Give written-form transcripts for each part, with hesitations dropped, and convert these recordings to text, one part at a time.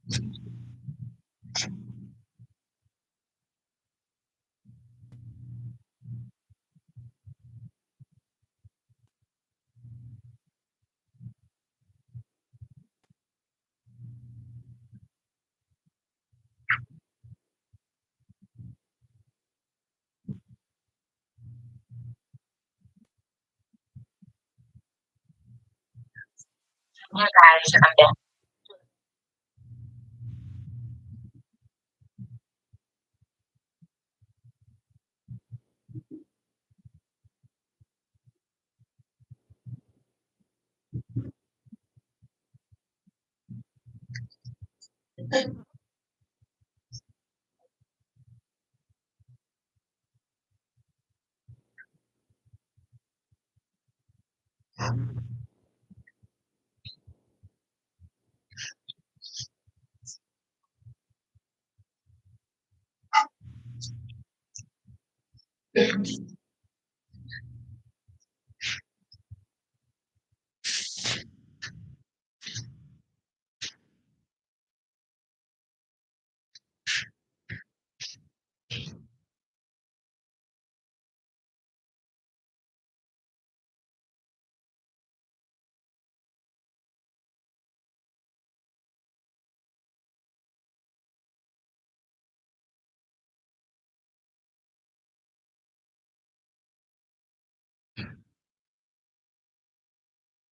You guys, I'm back.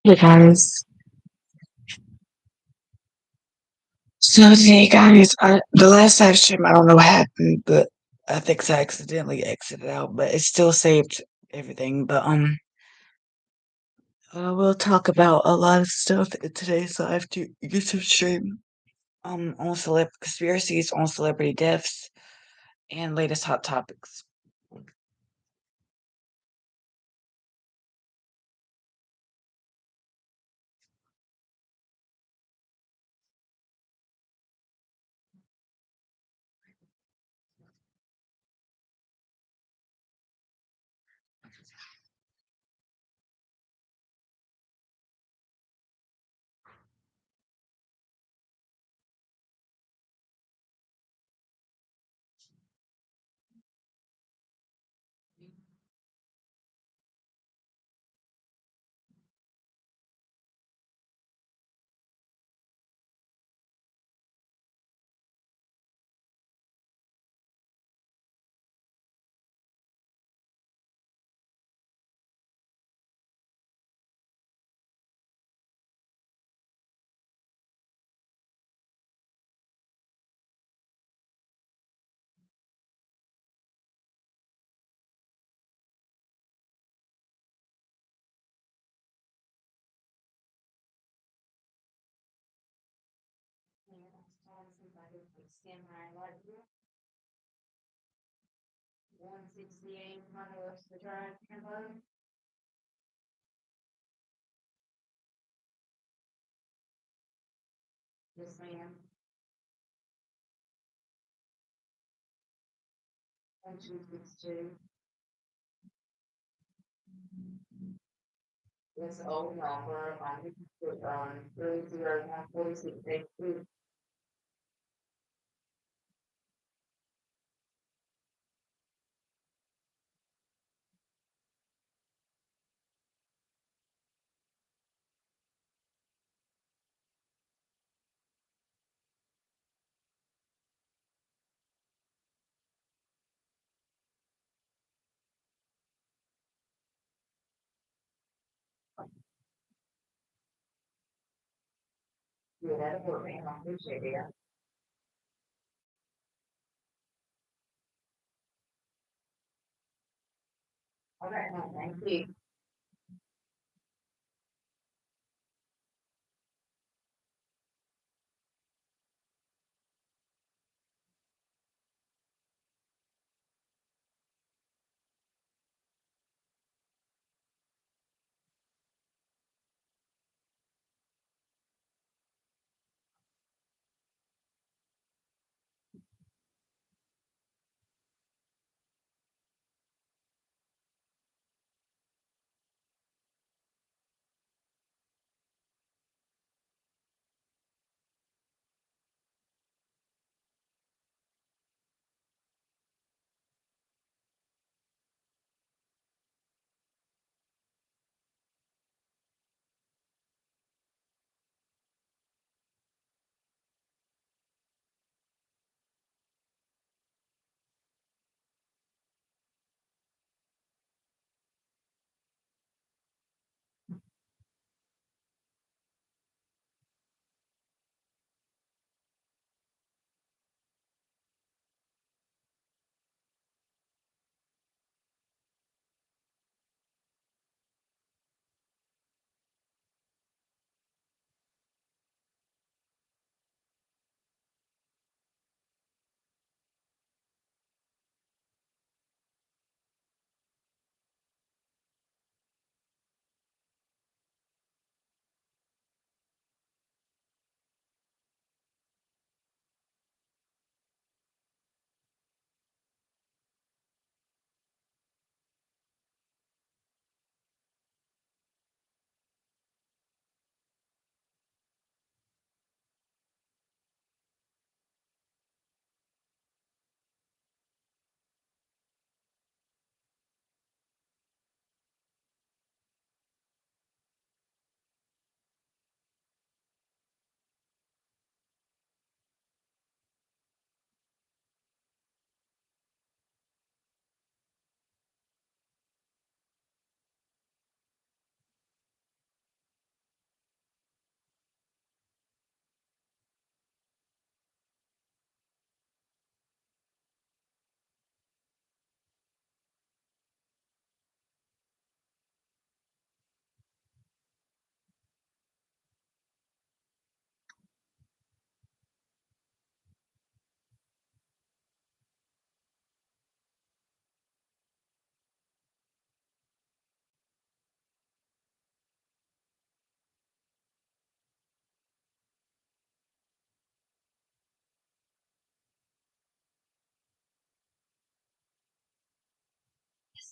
Hey guys. So today, guys, the last live stream, I don't know what happened, but I think I accidentally exited out, but it still saved everything. But we'll talk about a lot of stuff in today's YouTube stream. On celeb conspiracies, on celebrity deaths, and latest hot topics.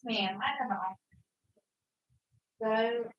ma'am, I don't know. So,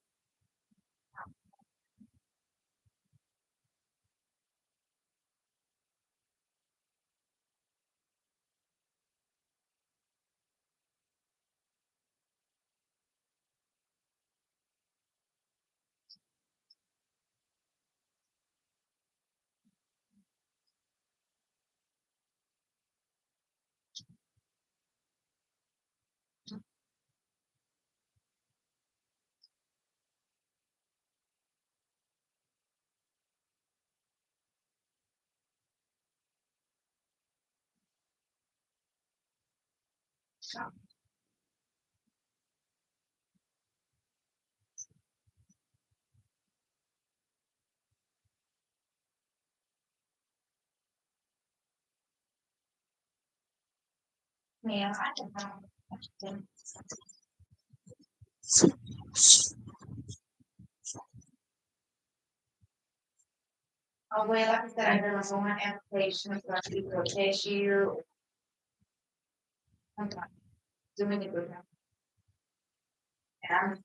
ma'am, I don't know. Oh, well, like I said, I heard on one application, so I do for a cashier. Okay. Doing it with them. And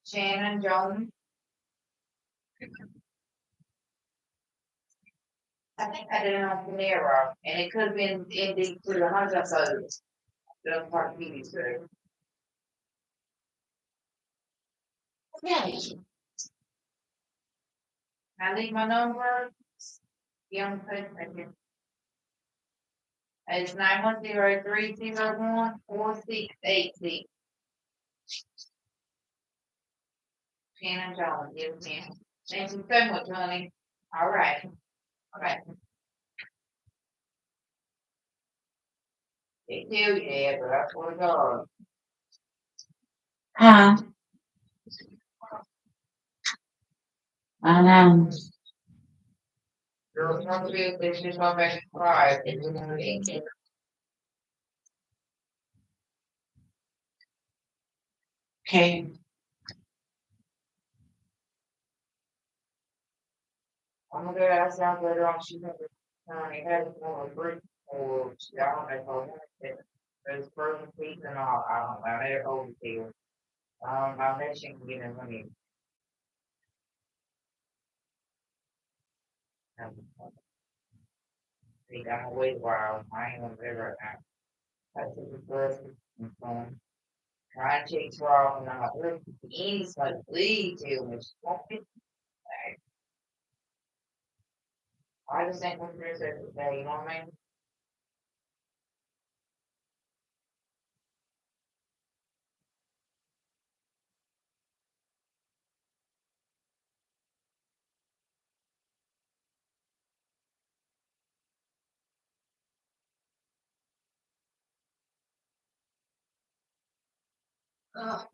Shannon Jones. I think I did it on Panera, and it could have been in the, to the hundred episodes. The part TV too. Yeah. I leave my number, young person, it's 910-301-4686. Shannon Jones, yes, ma'am. Thank you so much, honey. All right, all right. They do, yeah, but that's what it goes. Huh, I know. Girls, not to be, they just go back and cry. Okay. I'm gonna go ask out later on, she's never, had one of group, or, I don't know, if it's frozen pizza and all, I don't know, I made it over to you. I'll let you can get in money. See, I'm gonna wait a while, I ain't gonna there right now. That's the first, and phone. Trying to take off, and I'm like, look, Annie's like, please tell me, she won't be back. I just ain't gonna dress every day, you know what I mean? Ugh.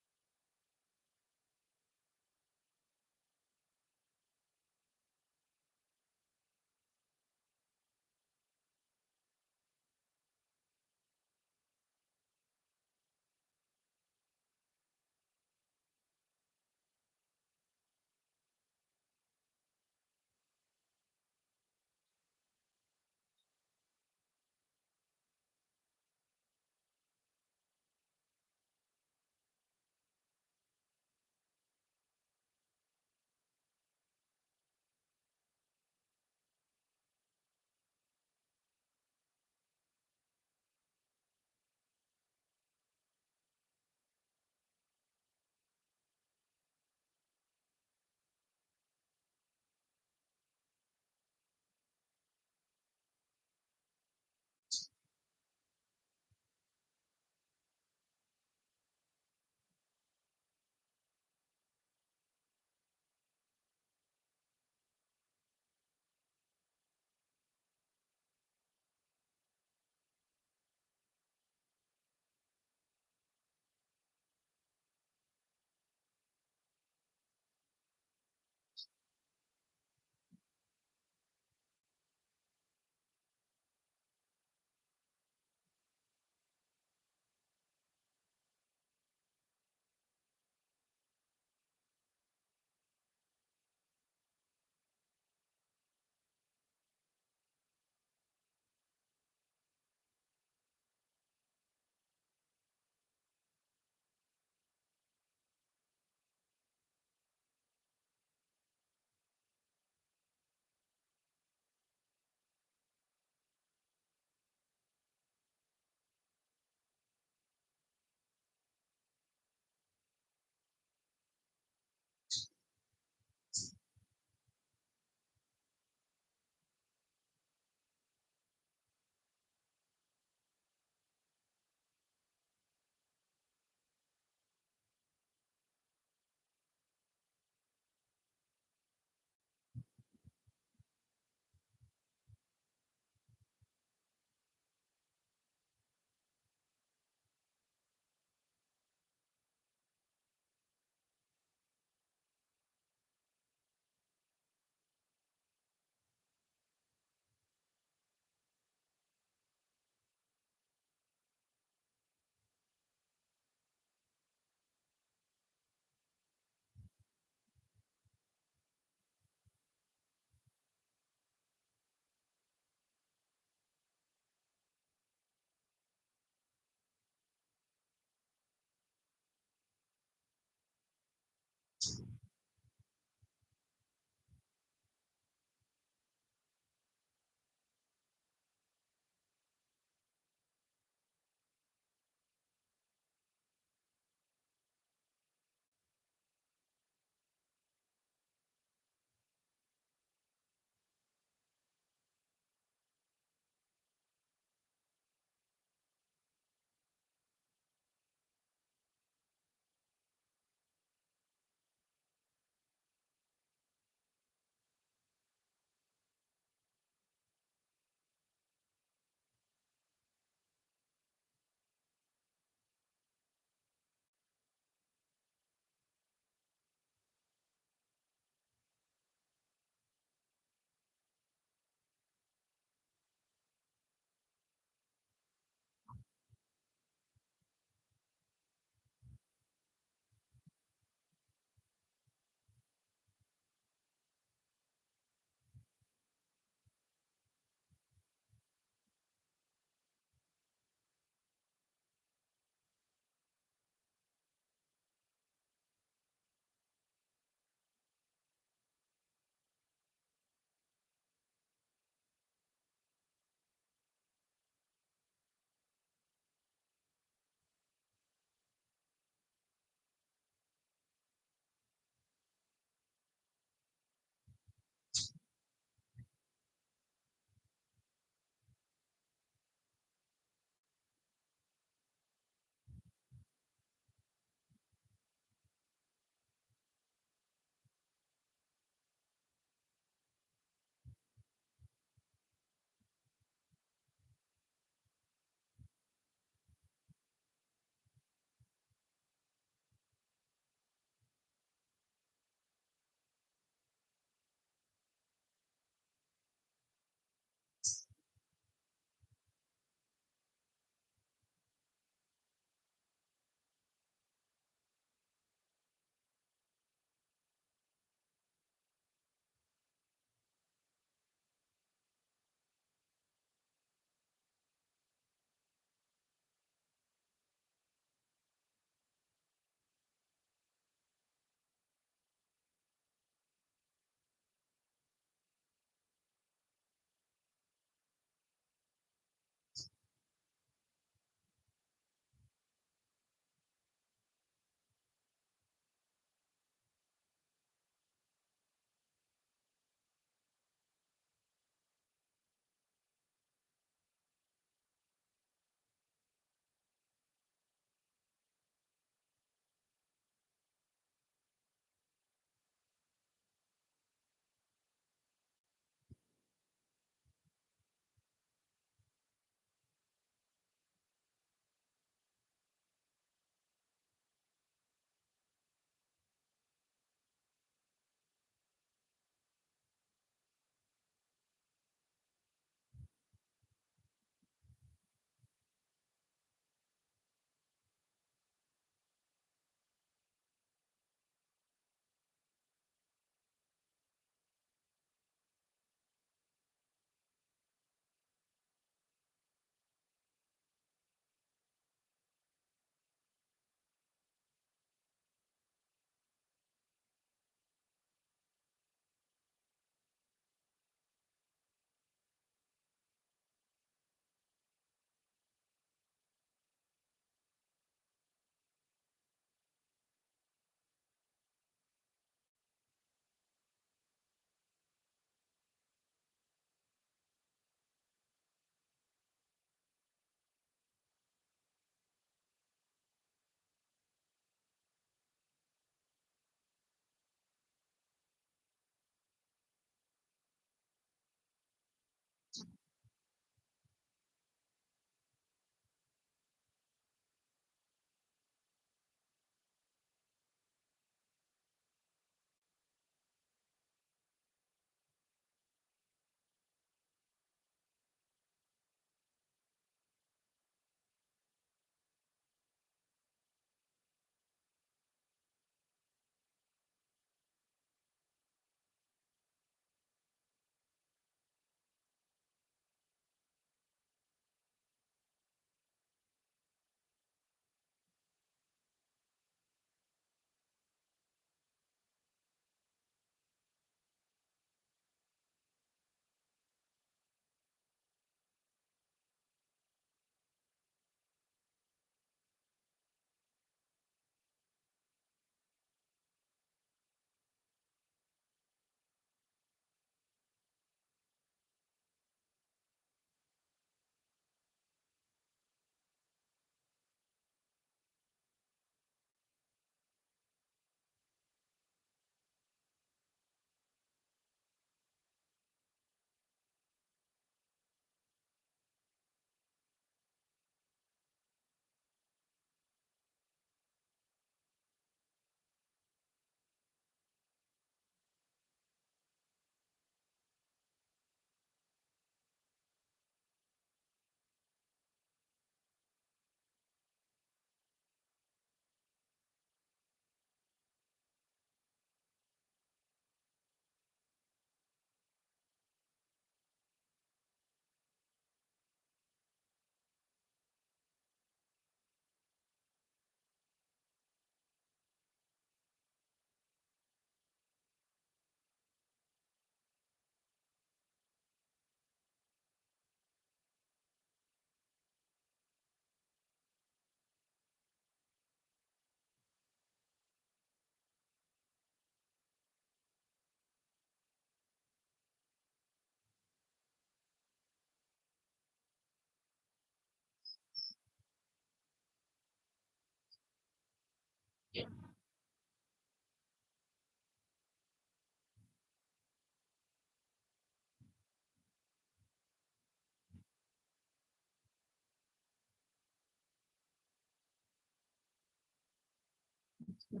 Yeah,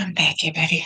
I'm back, everybody.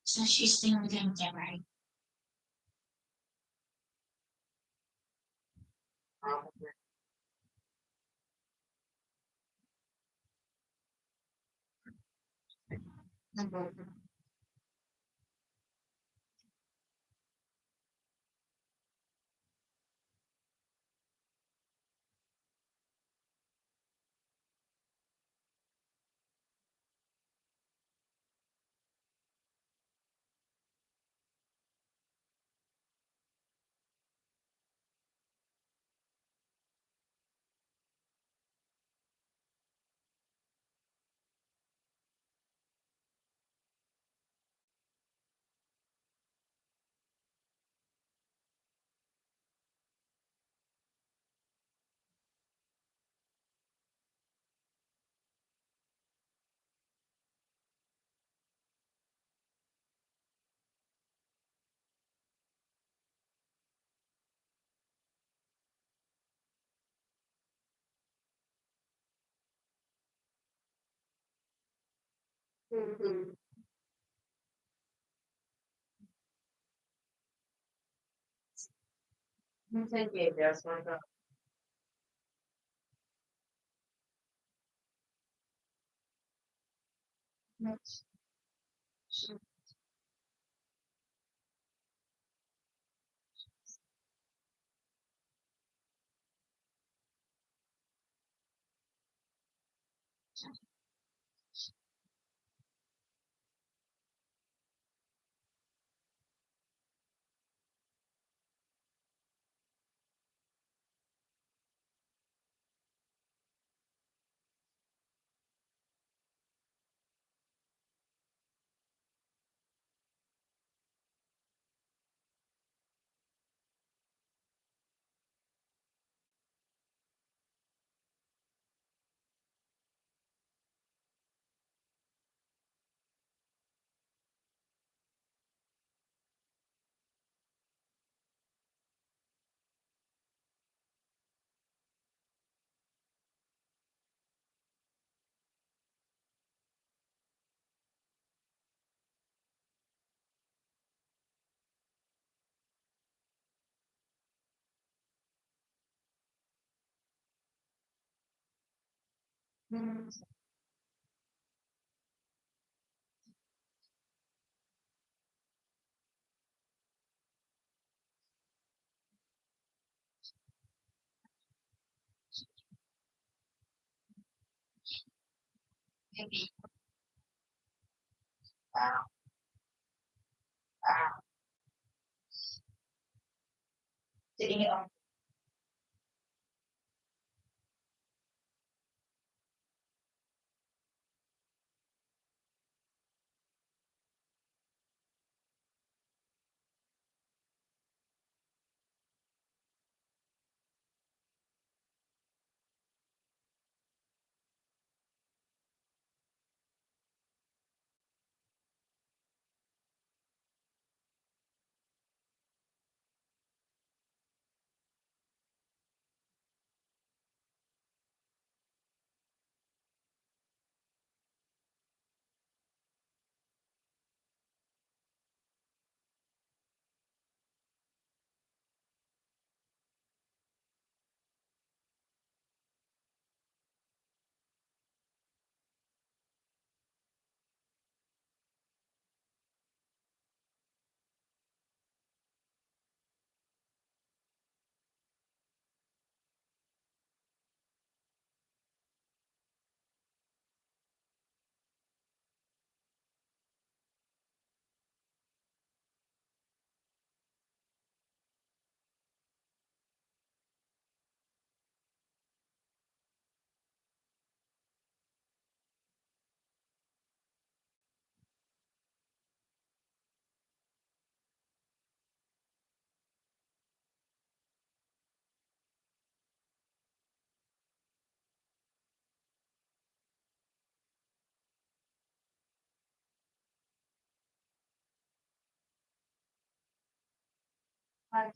So she's still with him, right? You take it, that's what the sitting on. Oh,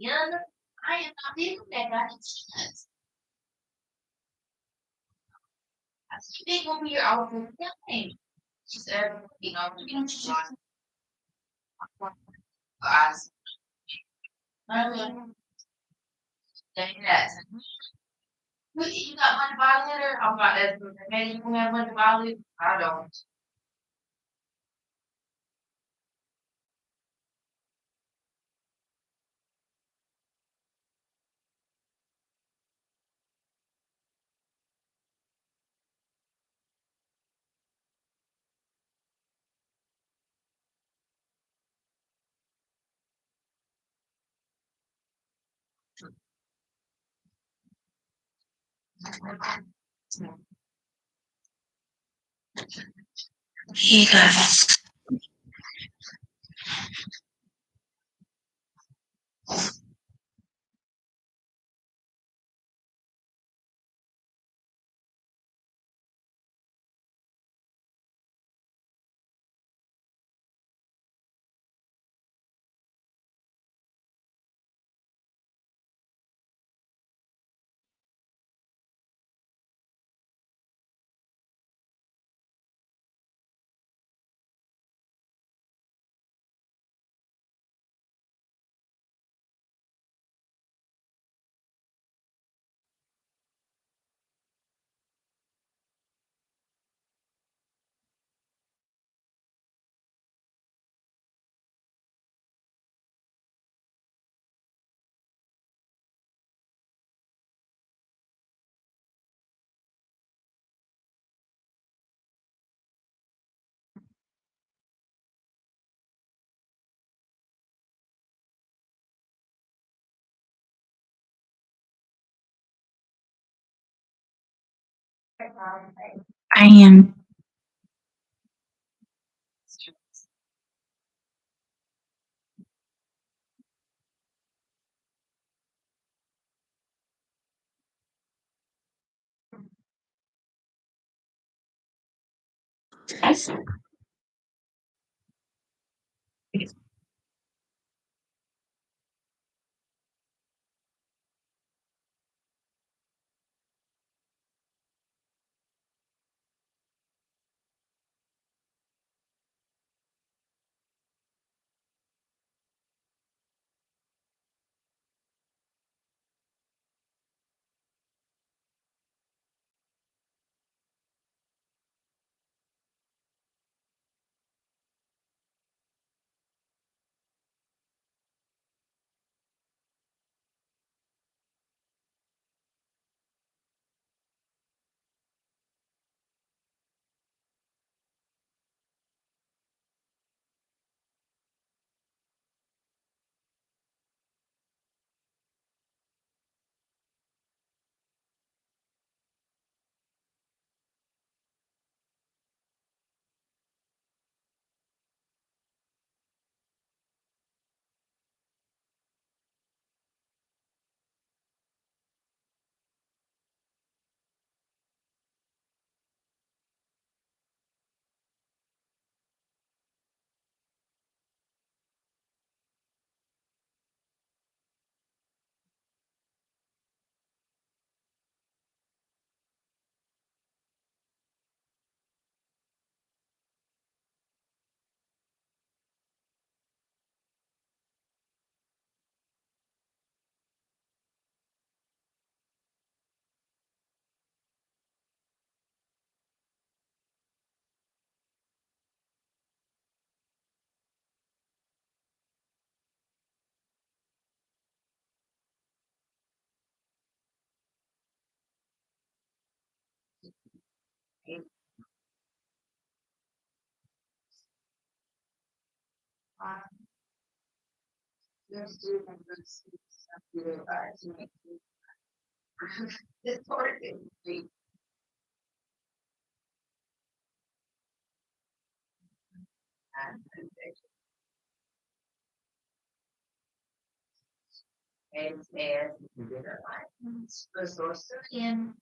Yan, I am not able to get that. They will be out of the game. She said, she's as but you got money bottle in her? I've got that. Maybe you can have money bottle. I don't. He does. I am. It's hard to be and the source of him.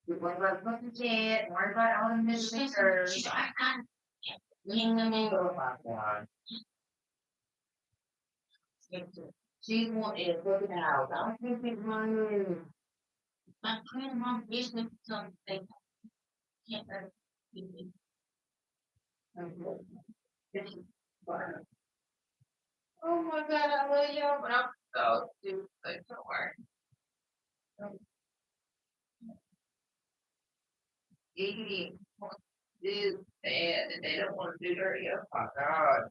You want to look at it, worry about all the mistakes. Oh my God. She's more in looking out. I don't think my grandma usually something can't oh my god, I love y'all, but I'm so stupid. Don't worry. Idiot wants to do bad and they don't want to do dirty. Oh my god.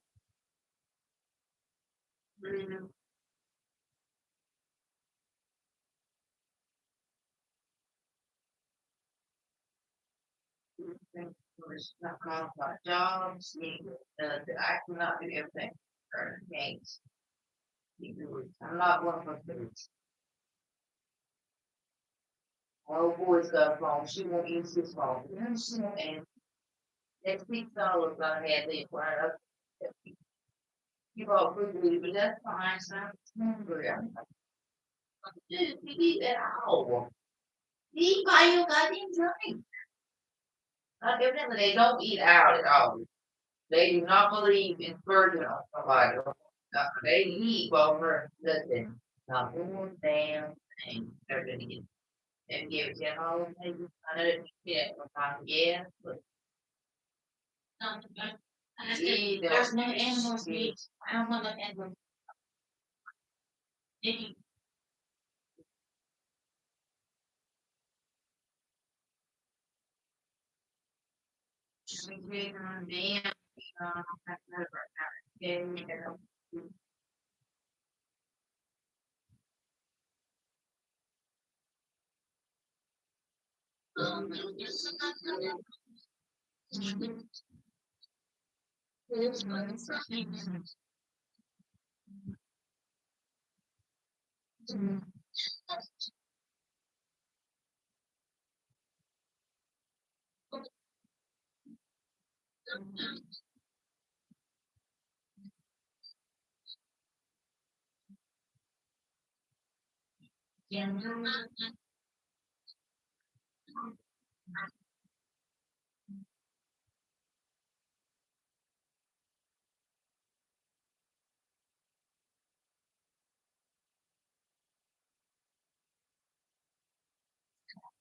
Mm, it's not my job. I cannot do everything for games. I'm not one of those. Oh boy's got a phone. She won't use his phone. And next week's dollar's gonna have the acquire. You bought food, but that's fine. So I'm hungry. I'm like, dude, you eat at all. You buy your goddamn drink. Evidently, they don't eat out at all. They do not believe in splurging on somebody. They eat over nothing. Not one damn thing. They're gonna get and give it to all maybe I know yeah, sometimes yeah, but there's no animals meat. I don't want no animals. Just big on damn I've never had it.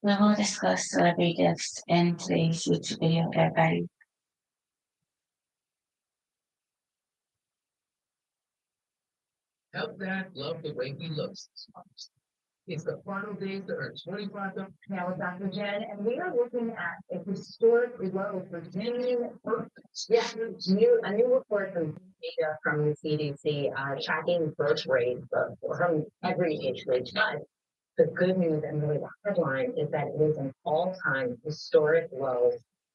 We will discuss celebrity deaths in today's YouTube video, everybody. Help Dad love the way he looks. It's the final days to earn 25. Now with Dr. Jen, and we are looking at a historic low for teen birth. Yeah, a new report from data from the CDC tracking birth rates from every age range. The good news and really the headline is that it is an all-time historic low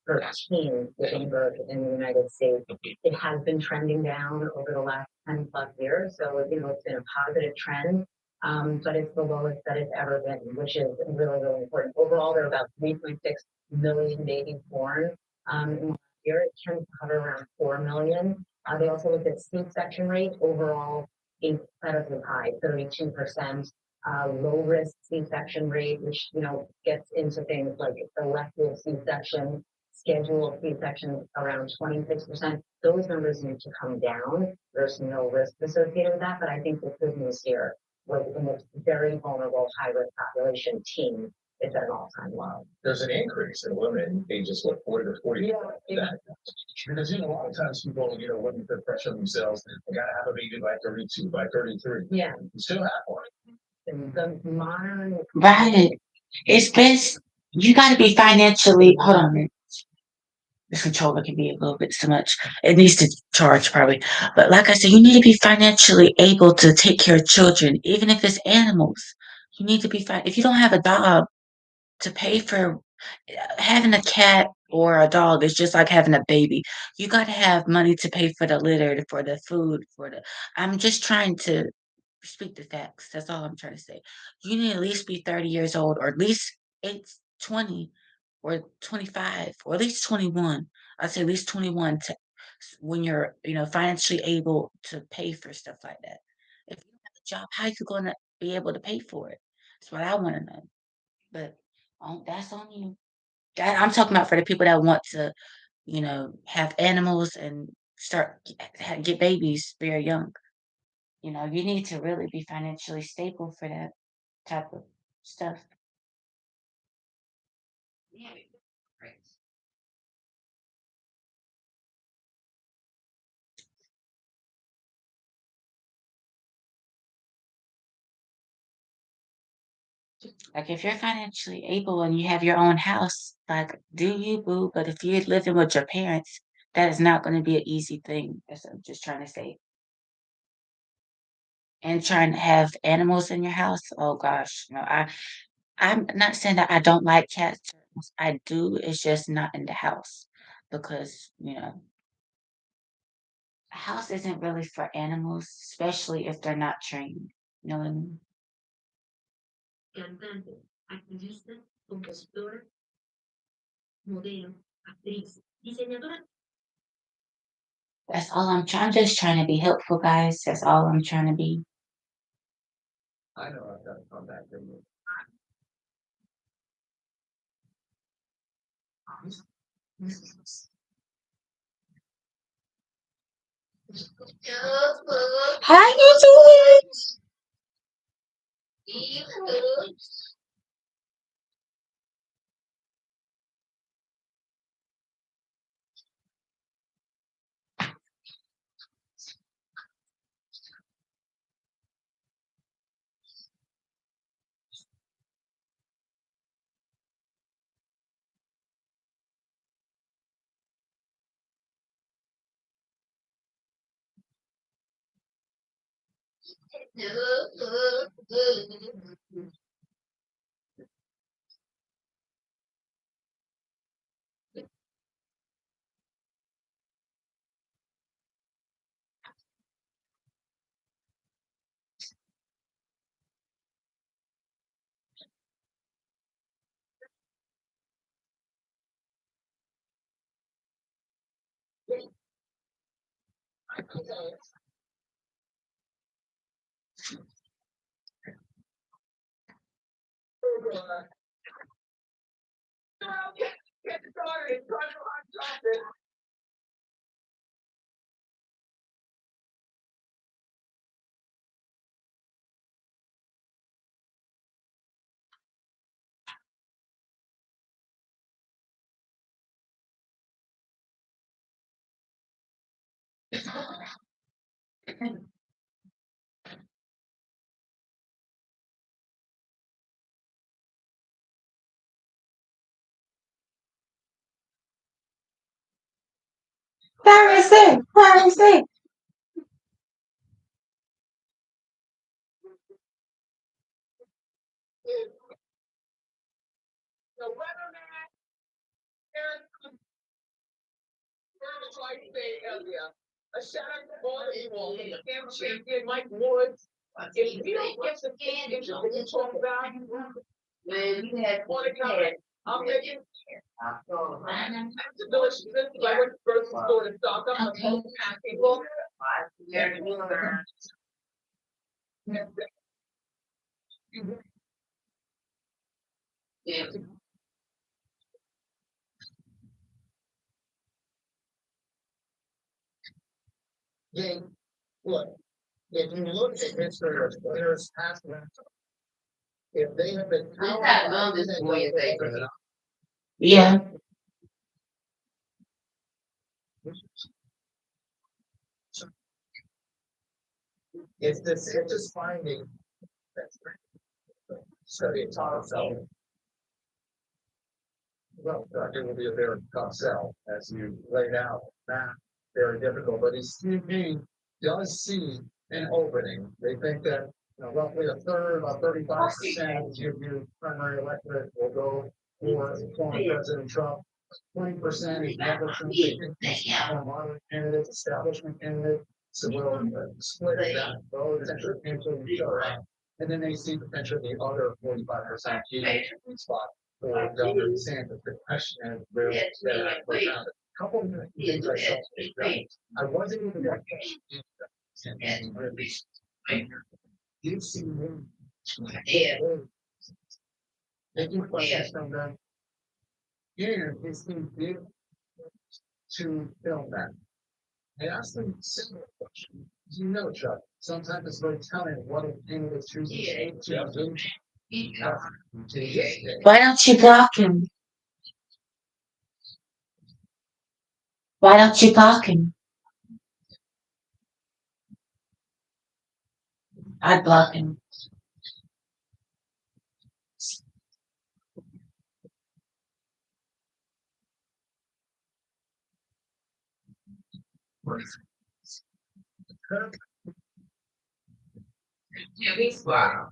for teens giving birth in the United States. It has been trending down over the last 10 plus years, so it's been a positive trend. But it's the lowest that it's ever been, which is really, really important. Overall, there are about 3.6 million babies born. In year, it tends to hover around 4 million. They also looked at C-section rate overall, incredibly high, 32%. Low risk C-section rate, which gets into things like elective C-section, scheduled C-section around 26%. Those numbers need to come down. There's no risk associated with that, but I think the good news here was in this very vulnerable high risk population, teens is at an all-time low. There's an increase in women ages 40 to 40. Yeah, because a lot of times people women put pressure on themselves. They gotta have a baby by 32, by 33. Yeah, you still have one. The modern right. It's best you gotta be financially hold on a minute. This controller can be a little bit too much. It needs to charge probably. But like I said, you need to be financially able to take care of children, even if it's animals. You need to be fine. If you don't have a job to pay for having a cat or a dog is just like having a baby. You got to have money to pay for the litter, for the food, for the. I'm just trying to speak the facts. That's all I'm trying to say. You need to at least be 30 years old, or at least 20, or 25, or at least 21. I'd say at least 21 to when you're, financially able to pay for stuff like that. If you don't have a job, how you going to be able to pay for it? That's what I want to know. But that's on you. I'm talking about for the people that want to, have animals and start get babies very young. You need to really be financially stable for that type of stuff. Yeah, right. Like if you're financially able and you have your own house, like do you, boo? But if you're living with your parents, that is not going to be an easy thing. That's what I'm just trying to say. And trying to have animals in your house, oh gosh, no, I'm not saying that I don't like cats. I do. It's just not in the house because a house isn't really for animals, especially if they're not trained. You know what I mean? Cantante, activista, compositora, modelo, actriz, diseñadora. That's all I'm just trying to be helpful, guys. That's all I'm trying to be. I know I've got to come back to you. How you doing? Thursday, Thursday. A shout out to all of you all. The camera champion, Mike Woods. If you don't get the game interested in talk about When you had want to come in, I'm making delicious. This is I went to the grocery store to stock up on both people. They look. If you look at history of players past them, if they have been Yeah. it's the simplest finding that's study it taught itself. Well, it will be a very tough sell, as you laid out. That very difficult, but his TV does see an opening. They think that roughly a third, about 35% of your primary electorate will go for former President Trump. 20% is Republican, they think he's a moderate candidate, establishment candidate. So we'll split that, those potentially cancel each other out. And then they see potentially the other 45% spot for Governor DeSantis. The question is where that goes down. A couple of things I saw. I wasn't even that you've seen him. Making questions from them. And his team did to film that. I asked them a similar question. You know, Chuck, sometimes it's very telling what a thing is choosing to do. To this day, Why don't you block him? Why don't you block him? I'd block him. Wow.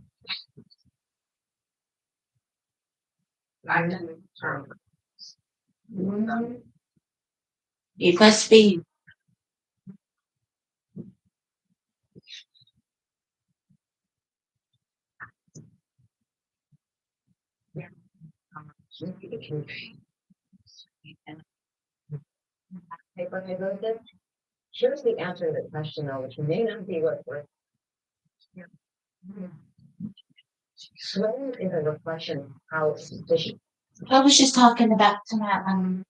I know. You must be. paper I wrote this. Here's the answer to the question, though, which may not be what we're. Slow is a reflection of how sufficient. I was just talking about tonight.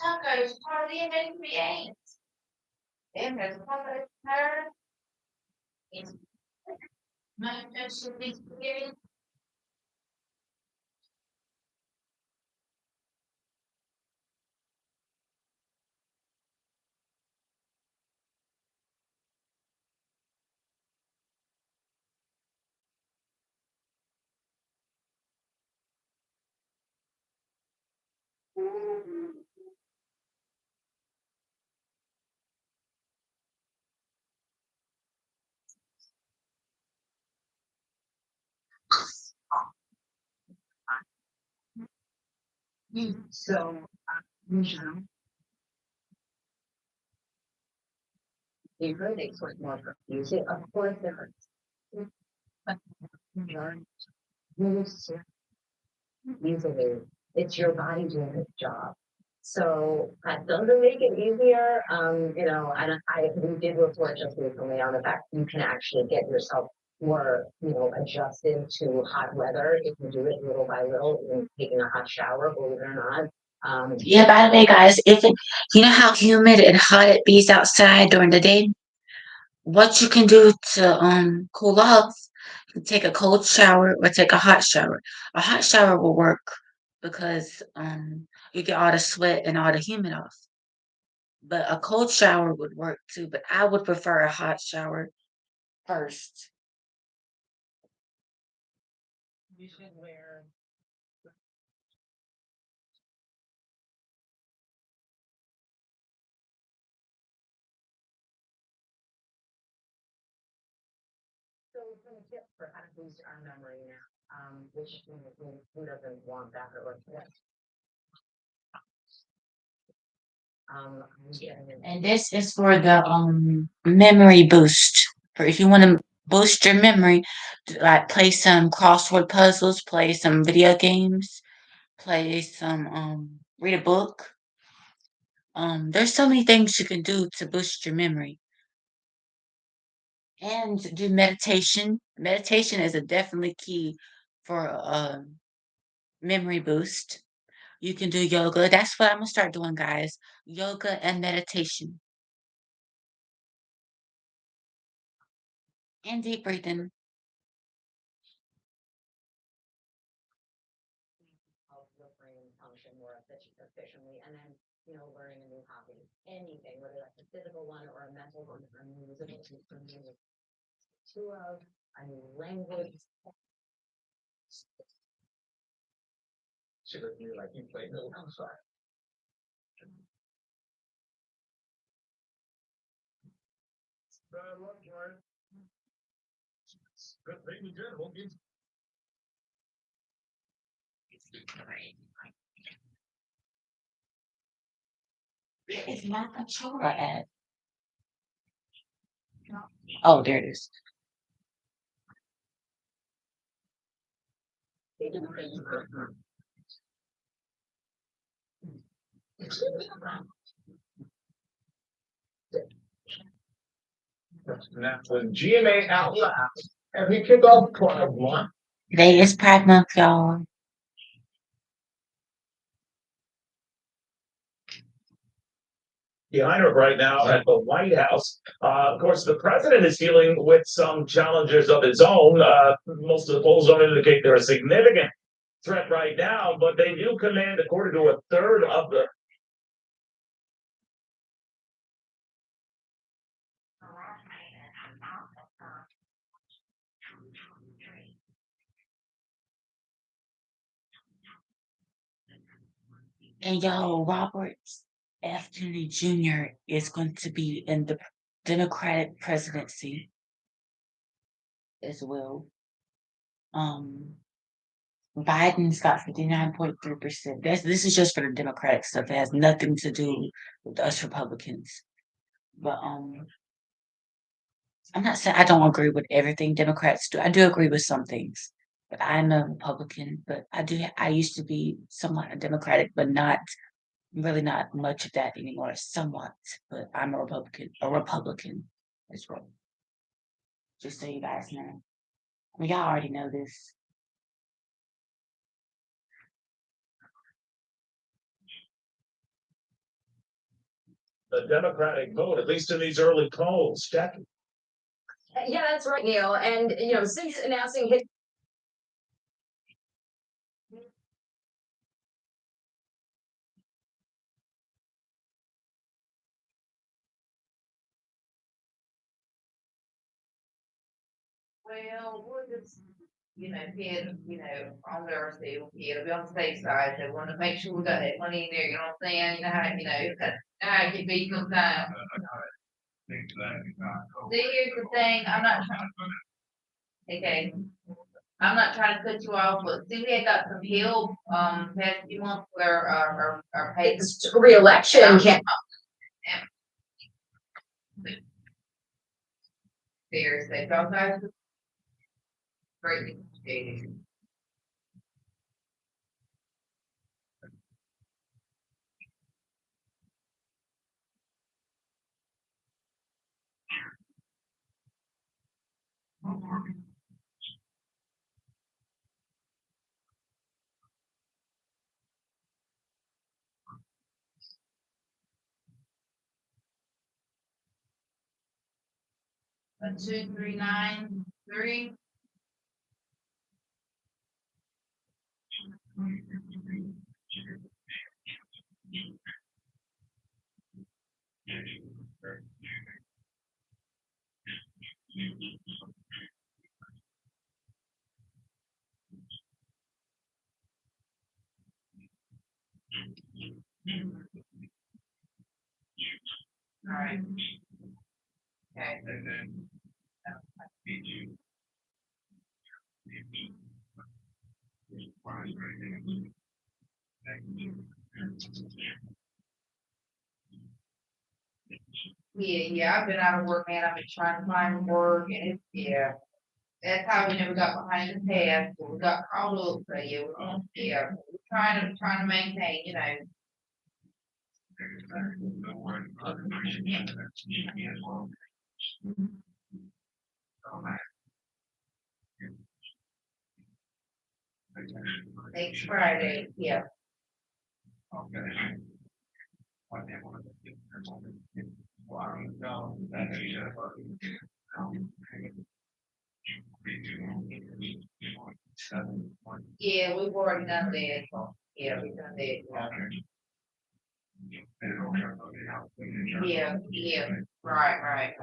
Tucker's hardly even create. It has covered her. It's my personal experience. So, you heard they sort more confusing. Of course, there are. Usually, it's your body doing its job. So that doesn't make it easier. We did report just recently on the fact you can actually get yourself more, adjusted to hot weather if you do it little by little, taking a hot shower, believe it or not. Yeah, by the way, guys, you know how humid and hot it be outside during the day, what you can do to cool off, take a cold shower or take a hot shower. A hot shower will work because you get all the sweat and all the humid off. But a cold shower would work too, but I would prefer a hot shower first. You should wear. So some tips for how to boost our memory now. Which who doesn't want that or what? Yeah. And this is for the memory boost. For if you want to boost your memory, like play some crossword puzzles, play some video games, play some read a book. There's so many things you can do to boost your memory. And do meditation. Meditation is a definitely key for memory boost. You can do yoga. That's what I'm gonna start doing, guys. Yoga and meditation and deep breathing. Help your brain function more efficiently, and then learning a new hobby, anything, whether that's a physical one or a mental one, or musical, two of a new language. Should you like you play no outside? Good thing you did. Won't be. It's not controller at. Oh, there it is. That's when GMA out loud. And we kick off Pride Month. Today is Pride Month, y'all. Behind her right now at the White House. Of course, the president is dealing with some challenges of his own. Most of the polls don't indicate they're a significant threat right now, but they do command, according to a third of the. And y'all, Robert F. Kennedy Jr. is going to be in the Democratic presidency as well. Biden's got 59.3%. This is just for the Democratic stuff. It has nothing to do with us Republicans. But I'm not saying I don't agree with everything Democrats do. I do agree with some things. But I'm a Republican, but I used to be somewhat a Democratic, but not really not much of that anymore. Somewhat. But I'm a Republican as well. Just so you guys know. I mean, y'all already know this. The Democratic vote, at least in these early polls, Jackie. Yeah, that's right, Neil. And since announcing his. Well, we're just, kid, on there still, kid, be on the safe side, so we wanna make sure we got that money in there, you know what I'm saying? You know how it can be sometimes. See, here's the thing, okay, I'm not trying to cut you off, but see, we had got some help, past few months where our pay. It's re-election can't. Seriously, y'all guys greatly appreciated. A 2393. Alright, okay. Yeah, I've been out of work, man. I've been trying to find work and it's, yeah. That's how we never got behind the task, we got caught up, so yeah, we're trying to maintain, you know. Next Friday, yeah. Yeah, we've already done that, yeah, we've done that, yeah, right.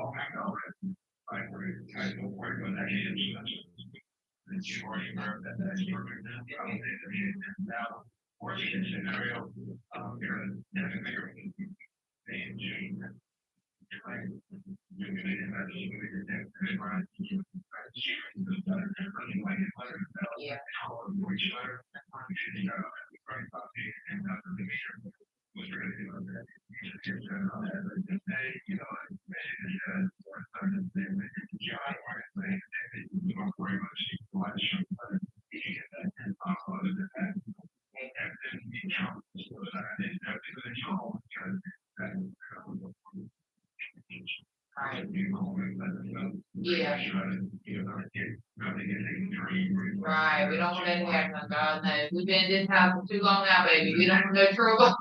Yeah. Right. Yeah. Right, we don't want that to happen, God knows, we've been in this house for too long now, baby, we don't want no trouble.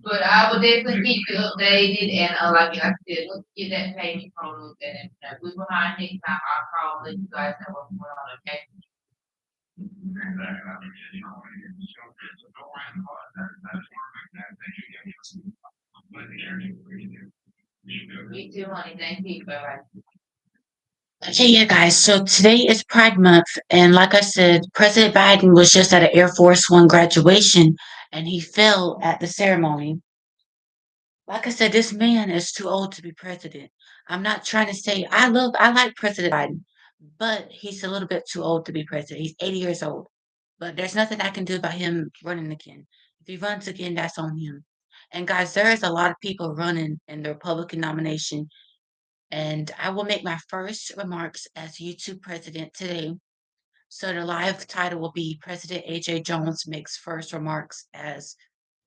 But I will definitely keep you updated and, like I said, let's get that payment from looked at and, we behind next time, I'll call, let you guys know what's going on, okay? You too, honey, thank you, bye bye. Okay, yeah, guys. So today is Pride Month, and like I said, President Biden was just at an Air Force One graduation, and he fell at the ceremony. Like I said, this man is too old to be president. I'm not trying to say I like President Biden, but he's a little bit too old to be president. He's 80 years old. But there's nothing I can do about him running again. If he runs again, that's on him. And guys, there is a lot of people running in the Republican nomination, and I will make my first remarks as YouTube president today. So the live title will be President AJ Jones makes first remarks as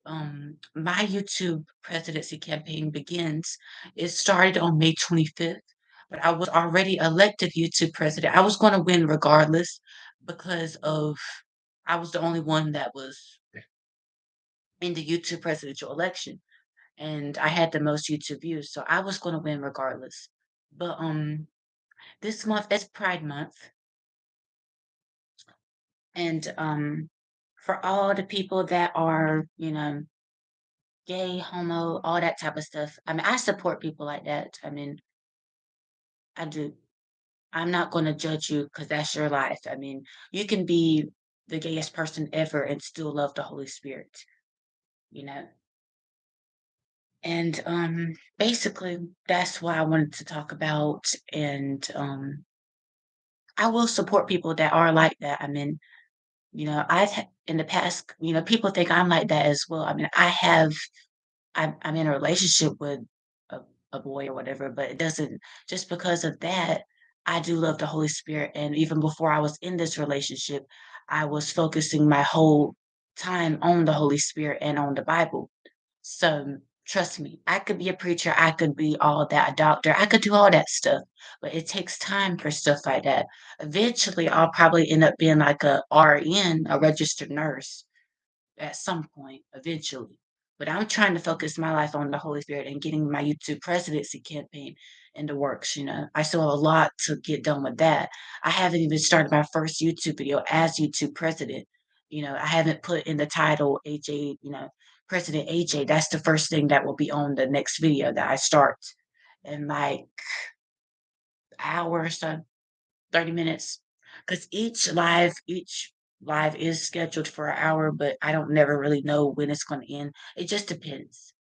my YouTube presidency campaign begins. It started on May 25th, but I was already elected YouTube president. I was going to win regardless because of I was the only one that was in the YouTube presidential election, and I had the most YouTube views, so I was going to win regardless. But this month is Pride Month, and for all the people that are, gay, homo, all that type of stuff. I mean, I support people like that. I mean, I do. I'm not going to judge you because that's your life. I mean, you can be the gayest person ever and still love the Holy Spirit, you know. And basically, that's what I wanted to talk about. And I will support people that are like that. I mean, in the past, people think I'm like that as well. I mean, I'm in a relationship with a, a boy or whatever, but it doesn't just because of that, I do love the Holy Spirit. And even before I was in this relationship, I was focusing my whole time on the Holy Spirit and on the Bible. So trust me, I could be a preacher, I could be all that, a doctor, I could do all that stuff. But it takes time for stuff like that. Eventually I'll probably end up being like a RN, a registered nurse at some point eventually. But I'm trying to focus my life on the Holy Spirit and getting my YouTube presidency campaign in the works. I still have a lot to get done with that. I haven't even started my first YouTube video as YouTube president. I haven't put in the title AJ, President AJ. That's the first thing that will be on the next video that I start in like hour or so, 30 minutes. Because each live is scheduled for an hour, but I don't never really know when it's going to end. It just depends.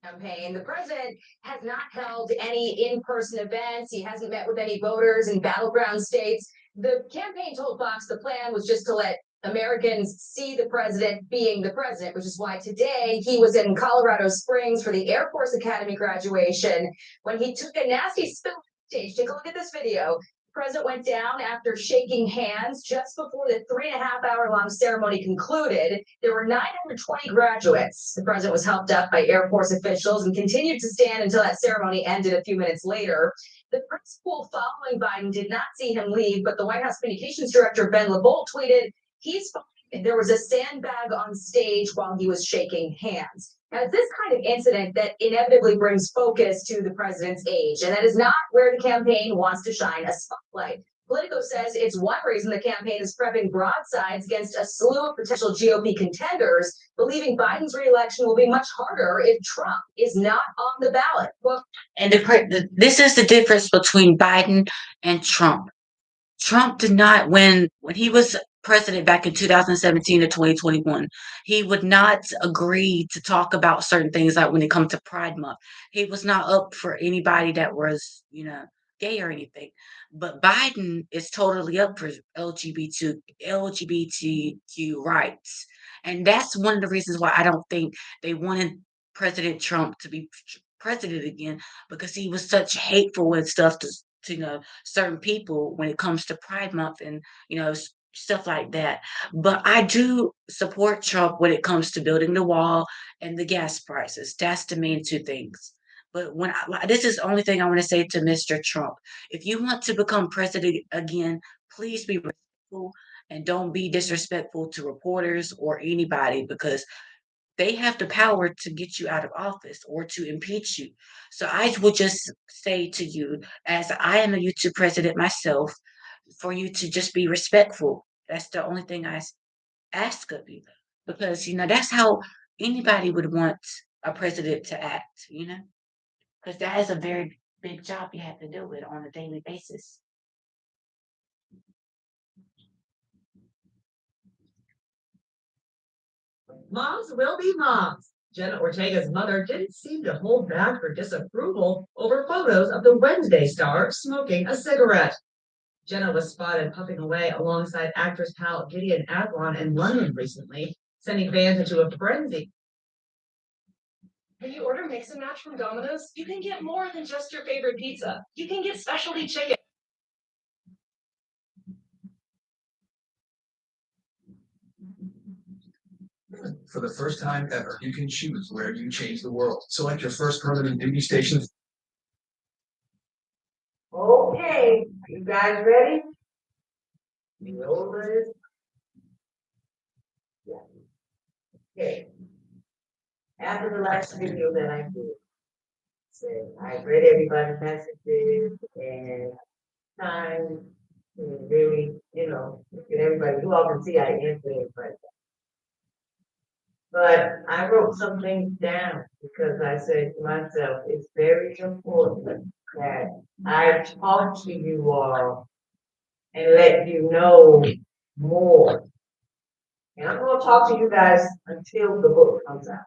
Campaign. The president has not held any in-person events. He hasn't met with any voters in battleground states. The campaign told Fox the plan was just to let Americans see the president being the president, which is why today he was in Colorado Springs for the Air Force Academy graduation when he took a nasty spill on stage. Take a look at this video. The president went down after shaking hands just before the 3.5 hour long ceremony concluded. There were 920 graduates. The president was helped up by Air Force officials and continued to stand until that ceremony ended a few minutes later. The press pool following Biden did not see him leave, but the White House communications director, Ben LeBold, tweeted, he's fine. There was a sandbag on stage while he was shaking hands. Now, it's this kind of incident that inevitably brings focus to the president's age, and that is not where the campaign wants to shine a spotlight. Politico says it's one reason the campaign is prepping broadsides against a slew of potential GOP contenders, believing Biden's reelection will be much harder if Trump is not on the ballot. Well, And this is the difference between Biden and Trump. Trump did not when he was president back in 2017 to 2021, he would not agree to talk about certain things like when it comes to Pride Month. He was not up for anybody that was, gay or anything. But Biden is totally up for LGBTQ rights. And that's one of the reasons why I don't think they wanted President Trump to be president again, because he was such hateful and stuff to certain people when it comes to Pride Month and stuff like that. But I do support Trump when it comes to building the wall and the gas prices. That's the main two things. But this is the only thing I want to say to Mr. Trump. If you want to become president again, please be respectful and don't be disrespectful to reporters or anybody, because they have the power to get you out of office or to impeach you. So I would just say to you, as I am a YouTube president myself, for you to just be respectful. That's the only thing ask of you, because that's how anybody would want a president to act. Because that is a very big job you have to deal with on a daily basis. Moms will be moms. Jenna Ortega's mother didn't seem to hold back her disapproval over photos of the Wednesday star smoking a cigarette. Jenna was spotted puffing away alongside actress pal Gideon Athlon in London recently, sending fans into a frenzy. When you order Mix and Match from Domino's, you can get more than just your favorite pizza. You can get specialty chicken. For the first time ever, you can choose where you change the world. Select your first permanent duty station. Okay, you guys ready? You over it? Yeah. Okay. After the last video that I did, said I read everybody's messages and time to really, look at everybody. You all can see I answered everybody. But I wrote some things down because I said to myself, it's very important that I talk to you all and let you know more. And I'm going to talk to you guys until the book comes out.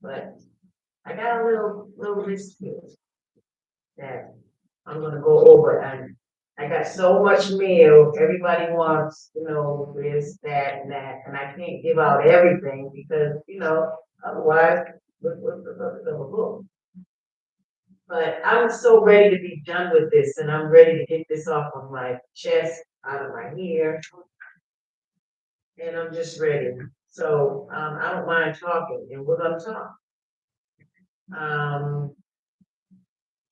But I got a little list here that I'm going to go over. And I got so much mail. Everybody wants to know this, that, and that. And I can't give out everything because, otherwise, what's the purpose of a book? But I'm so ready to be done with this, and I'm ready to get this off of my chest, out of my hair, and I'm just ready. So I don't mind talking, and we're gonna talk.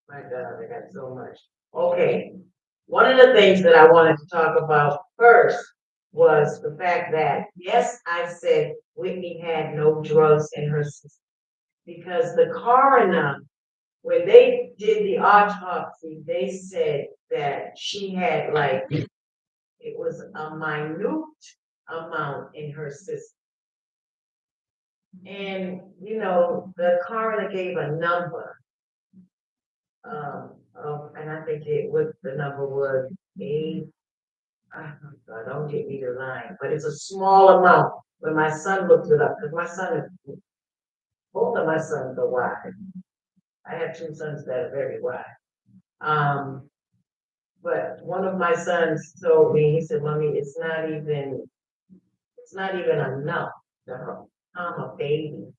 My God, I got so much. Okay, one of the things that I wanted to talk about first was the fact that, yes, I said Whitney had no drugs in her system because the coroner, when they did the autopsy, they said that she had it was a minute amount in her system. And, the coroner gave a number, and I think the number was eight. Don't get me the line, but it's a small amount. When my son looked it up, because both of my sons are wise. I have two sons that are very wise. But one of my sons told me, he said, "Mommy, it's not even enough to harm a baby."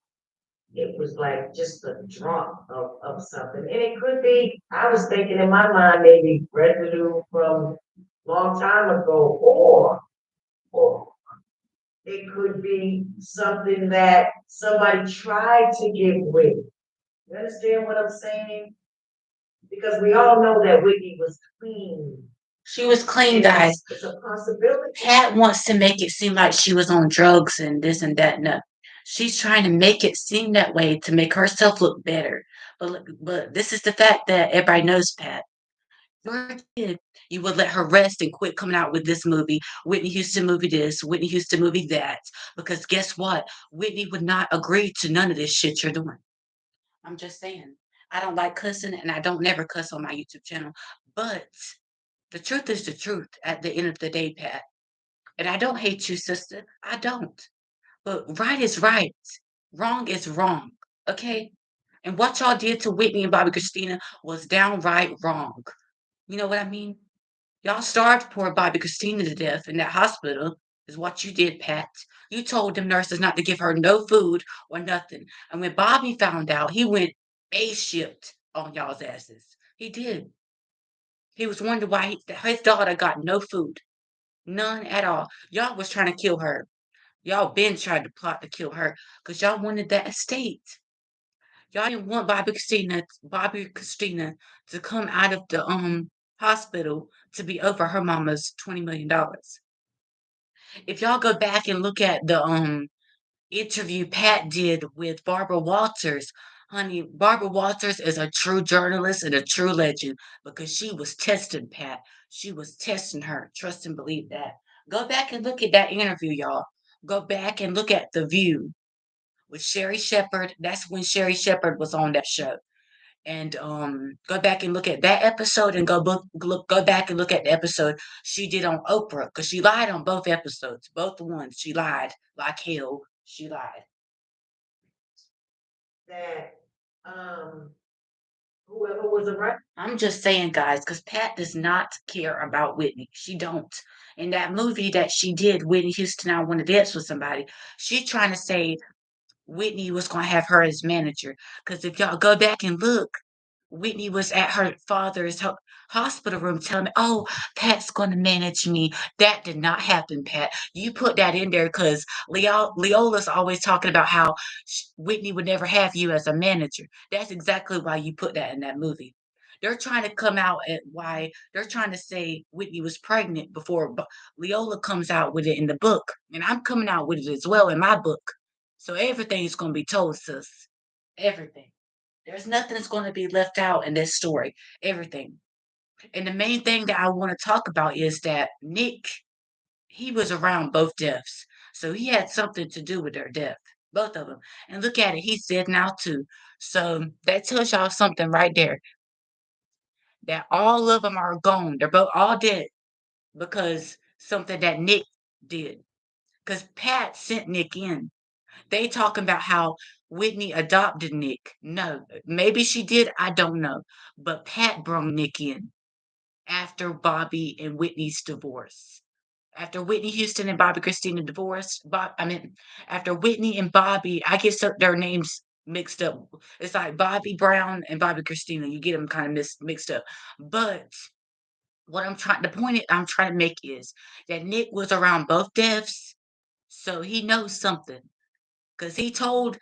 It was like just a drop of something. And it could be, I was thinking in my mind, maybe residue from long time ago, or it could be something that somebody tried to get rid of. You understand what I'm saying? Because we all know that Whitney was clean. She was clean, And guys. it's a possibility. Pat wants to make it seem like she was on drugs and this and that. No, she's trying to make it seem that way to make herself look better. But this is the fact that everybody knows, Pat. You're a kid. You would let her rest and quit coming out with this movie, Whitney Houston movie this, Whitney Houston movie that. Because guess what? Whitney would not agree to none of this shit you're doing. I'm just saying. I don't like cussing and I don't never cuss on my YouTube channel. But the truth is the truth at the end of the day, Pat. And I don't hate you, sister. I don't. But right is right. Wrong is wrong. Okay? And what y'all did to Whitney and Bobby Christina was downright wrong. You know what I mean? Y'all starved poor Bobby Christina to death in that hospital, is what you did, Pat. You told them nurses not to give her no food or nothing. And when Bobby found out, he went A-shipped on y'all's asses. He did. He was wondering why his daughter got no food. None at all. Y'all was trying to kill her. Y'all been trying to plot to kill her because y'all wanted that estate. Y'all didn't want Bobby Christina to come out of the hospital to be over her mama's $20 million. If y'all go back and look at the interview Pat did with Barbara Walters, honey, Barbara Walters is a true journalist and a true legend because she was testing Pat. She was testing her. Trust and believe that. Go back and look at that interview, y'all. Go back and look at The View with Sherry Shepherd. That's when Sherry Shepherd was on that show. And go back and look at that episode and go back and look at the episode she did on Oprah because she lied on both episodes, both the ones she lied like hell. She lied. That whoever was around. I'm just saying, guys, because Pat does not care about Whitney. She don't. In that movie that she did, Whitney Houston, I Want to Dance with Somebody, she trying to say Whitney was going to have her as manager. Because if y'all go back and look, Whitney was at her father's hospital room telling me, "Oh, Pat's going to manage me." That did not happen, Pat. You put that in there because Leola's always talking about how Whitney would never have you as a manager. That's exactly why you put that in that movie. They're trying to come out at why they're trying to say Whitney was pregnant before Leola comes out with it in the book. And I'm coming out with it as well in my book. So everything's going to be told, sis. Everything. There's nothing that's going to be left out in this story. Everything. And the main thing that I want to talk about is that Nick, he was around both deaths. So he had something to do with their death. Both of them. And look at it. He's dead now too. So that tells y'all something right there. That all of them are gone. They're both all dead because something that Nick did. Because Pat sent Nick in. They talking about how Whitney adopted Nick. No, maybe she did. I don't know. But Pat brought Nick in after Bobby and Whitney's divorce. After Whitney Houston and Bobby Christina divorced, after Whitney and Bobby, I get their names mixed up. It's like Bobby Brown and Bobby Christina. You get them kind of mixed up. But the point I'm trying to make is that Nick was around both deaths, so he knows something because he told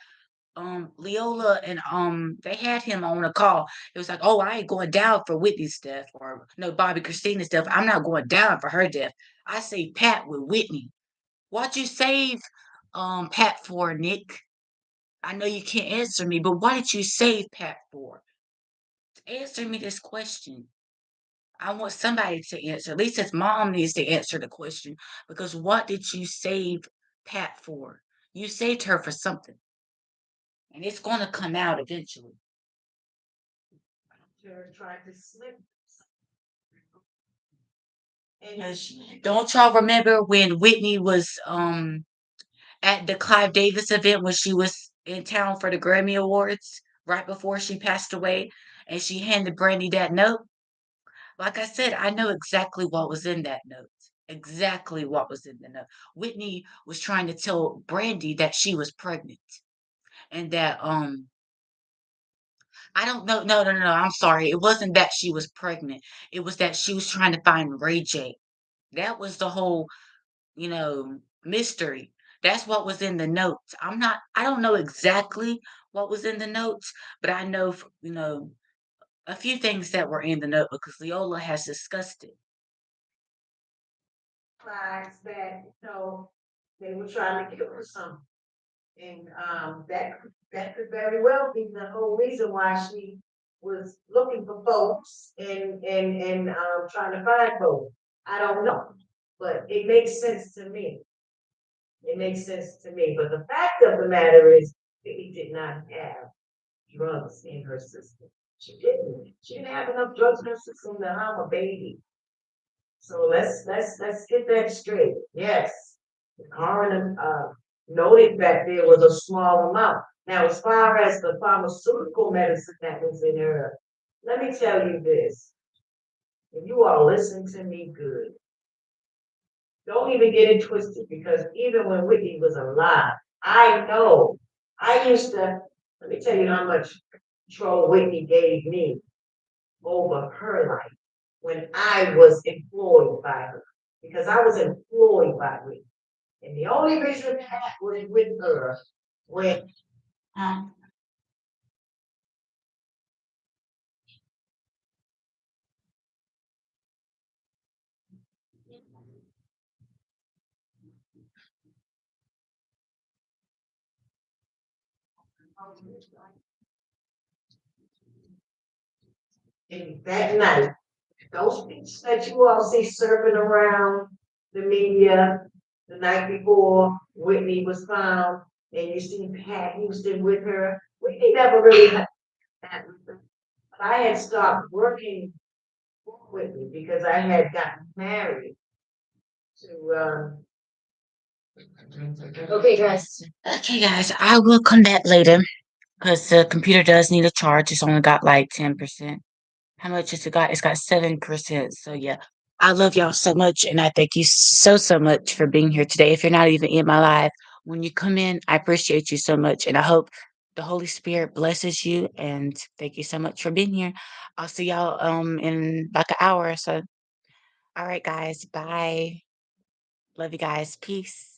Leola and they had him on a call. It was like, "Oh, I ain't going down for Whitney's death or no Bobby Christina's death. I'm not going down for her death. I say Pat with Whitney. What you save Pat for, Nick? I know you can't answer me, but what did you save Pat for? Answer me this question. I want somebody to answer. At least his mom needs to answer the question because what did you save Pat for? You saved her for something, and it's going to come out eventually. They're trying to slip. And 'Cause don't y'all remember when Whitney was at the Clive Davis event when she was in town for the Grammy Awards right before she passed away, and she handed Brandy that note? Like I said, I know exactly what was in that note. Exactly what was in the note. Whitney was trying to tell Brandy that she was pregnant and that I don't know. No, no, no, no. I'm sorry. It wasn't that she was pregnant. It was that she was trying to find Ray J. That was the whole, mystery. That's what was in the notes. I don't know exactly what was in the notes, but I know, a few things that were in the note because Leola has discussed it. flags that, they were trying to give her something. And that could very well be the whole reason why she was looking for folks and trying to find folks. I don't know, but it makes sense to me. It makes sense to me. But the fact of the matter is, Vicky did not have drugs in her system. She didn't. She didn't have enough drugs in her system to harm a baby. So let's get that straight. Yes, the coroner noted that there was a small amount. Now, as far as the pharmaceutical medicine that was in her, let me tell you this. If you all listen to me good, don't even get it twisted because even when Whitney was alive, I know I used to. Let me tell you how much control Whitney gave me over her life when I was employed by her. Because I was employed by her. And the only reason that was with her when Um, and that night, those pictures that you all see surfing around the media the night before Whitney was found, and you see Pat Houston with her, Whitney never really had that with her. I had stopped working for Whitney because I had gotten married to Okay, guys. okay, guys, I will come back later because the computer does need a charge. It's only got like 10%. How much has it got? It's got 7%. So yeah, I love y'all so much, and I thank you so so much for being here today. If you're not even in my life, when you come in, I appreciate you so much, and I hope the Holy Spirit blesses you. And thank you so much for being here. I'll see y'all in like an hour or so. All right, guys. Bye. Love you guys. Peace.